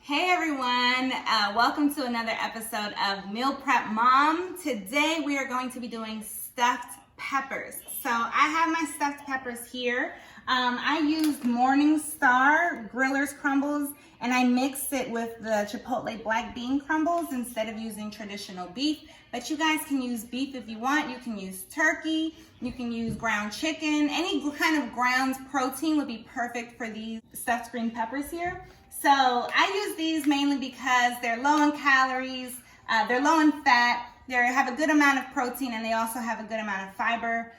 Hey everyone, welcome to another episode of Meal Prep Mom. Today we are going to be doing stuffed peppers. So I have my stuffed peppers here. I used Morningstar Grillers crumbles and I mixed it with the Chipotle black bean crumbles instead of using traditional beef. But you guys can use beef if you want. You can use turkey, you can use ground chicken. Any kind of ground protein would be perfect for these stuffed green peppers here. So I use these mainly because they're low in calories, they're low in fat, they have a good amount of protein, and they also have a good amount of fiber.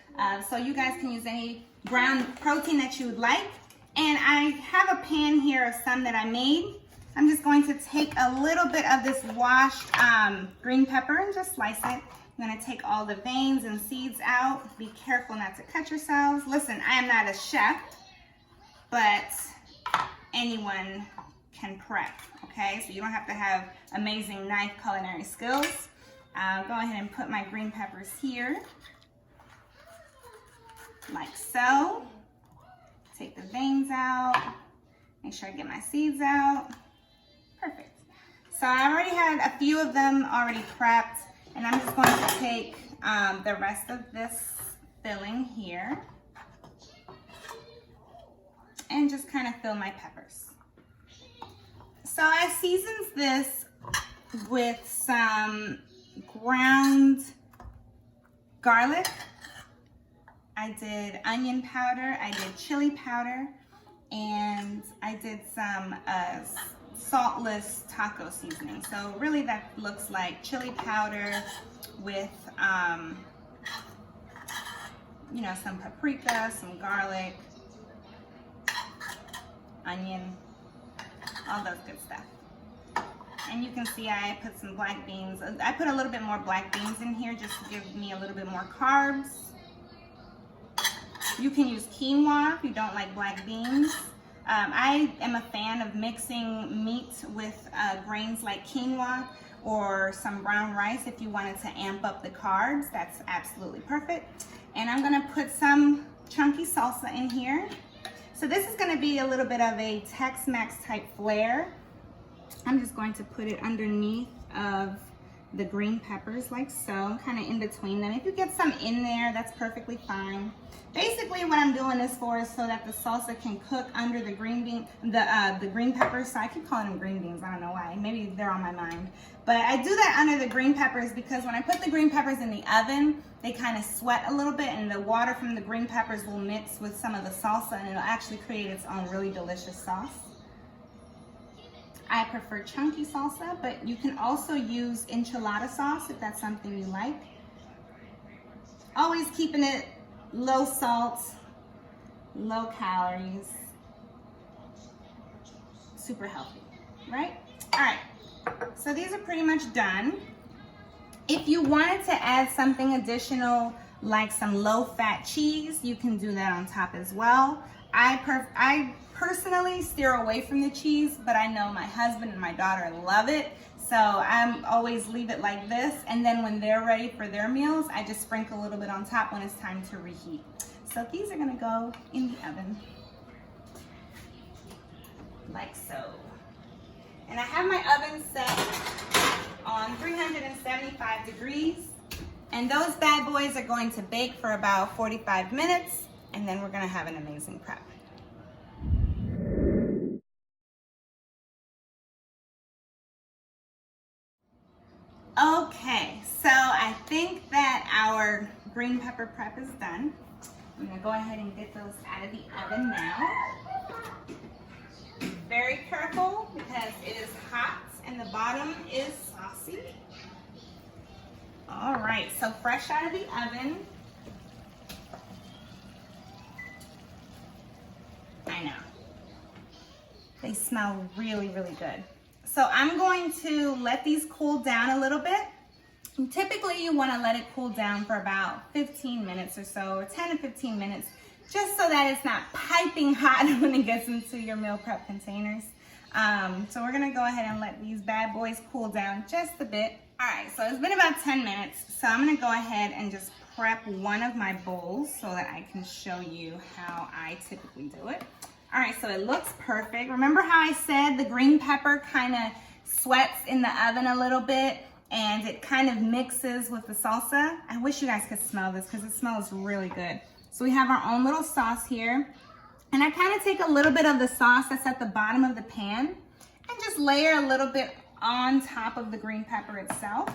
So you guys can use any ground protein that you would like. And I have a pan here of some that I made. I'm just going to take a little bit of this washed green pepper and just slice it. I'm gonna take all the veins and seeds out. Be careful not to cut yourselves. Listen, I am not a chef, but anyone can prep, okay? So you don't have to have amazing knife culinary skills. I'll go ahead and put my green peppers here, like so. Take the veins out, make sure I get my seeds out. Perfect. So I already had a few of them already prepped, and I'm just going to take the rest of this filling here and just kind of fill my peppers. So I seasoned this with some ground garlic. I did onion powder, I did chili powder, and I did some saltless taco seasoning. So really that looks like chili powder with, some paprika, some garlic, onion, all those good stuff. And you can see I put some black beans. I put a little bit more black beans in here just to give me a little bit more carbs. You can use quinoa if you don't like black beans. I am a fan of mixing meat with grains like quinoa or some brown rice if you wanted to amp up the carbs. That's absolutely perfect. And I'm gonna put some chunky salsa in here. So this is gonna be a little bit of a Tex-Mex type flair. I'm just going to put it underneath of the green peppers like so, kind of in between them. If you get some in there, that's perfectly fine. Basically what I'm doing this for is so that the salsa can cook under the green bean, the green peppers. So I keep calling them green beans, I don't know why, maybe they're on my mind. But I do that under the green peppers because when I put the green peppers in the oven, they kind of sweat a little bit and the water from the green peppers will mix with some of the salsa and it'll actually create its own really delicious sauce. I prefer chunky salsa, but you can also use enchilada sauce if that's something you like. Always keeping it low salt, low calories, super healthy, right? All right, so these are pretty much done. If you wanted to add something additional, like some low-fat cheese, you can do that on top as well. I personally steer away from the cheese, but I know my husband and my daughter love it. So I'm always leave it like this. And then when they're ready for their meals, I just sprinkle a little bit on top when it's time to reheat. So these are gonna go in the oven, like so. And I have my oven set on 375 degrees. And those bad boys are going to bake for about 45 minutes. And then we're gonna have an amazing prep. Okay, so I think that our green pepper prep is done. I'm gonna go ahead and get those out of the oven now. Be very careful because it is hot and the bottom is saucy. All right, so fresh out of the oven. I know. They smell really, really good. So I'm going to let these cool down a little bit. And typically you want to let it cool down for about 15 minutes or so, or 10 to 15 minutes, just so that it's not piping hot when it gets into your meal prep containers. So we're gonna go ahead and let these bad boys cool down just a bit. All right, so it's been about 10 minutes. So I'm gonna go ahead and just prep one of my bowls so that I can show you how I typically do it. All right, so it looks perfect. Remember how I said the green pepper kind of sweats in the oven a little bit and it kind of mixes with the salsa? I wish you guys could smell this because it smells really good. So we have our own little sauce here. And I kind of take a little bit of the sauce that's at the bottom of the pan and just layer a little bit on top of the green pepper itself.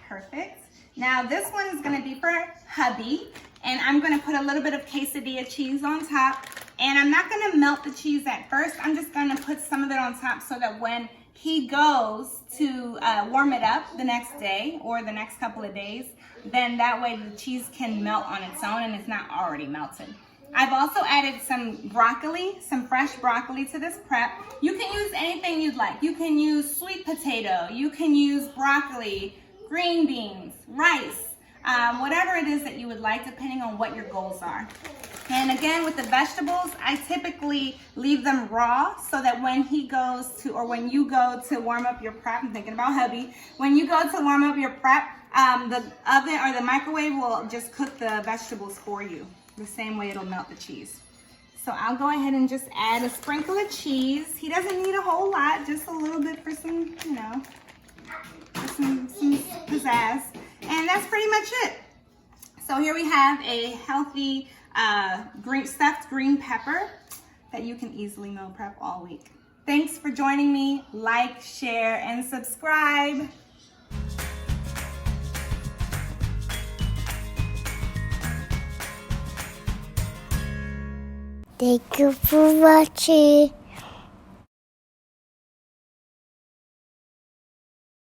Perfect. Now this one is gonna be for hubby, and I'm gonna put a little bit of quesadilla cheese on top. And I'm not gonna melt the cheese at first. I'm just gonna put some of it on top so that when he goes to warm it up the next day or the next couple of days, then that way the cheese can melt on its own and it's not already melted. I've also added some broccoli, some fresh broccoli to this prep. You can use anything you'd like. You can use sweet potato, you can use broccoli, green beans, rice, whatever it is that you would like depending on what your goals are. And again, with the vegetables, I typically leave them raw so that when he goes to, or when you go to warm up your prep, I'm thinking about hubby, when you go to warm up your prep, the oven or the microwave will just cook the vegetables for you, the same way it'll melt the cheese. So I'll go ahead and just add a sprinkle of cheese. He doesn't need a whole lot, just a little bit for some, you know, for some pizzazz. And that's pretty much it. So here we have a healthy stuffed green pepper that you can easily meal prep all week. Thanks for joining me. Like, share, and subscribe. Thank you for watching.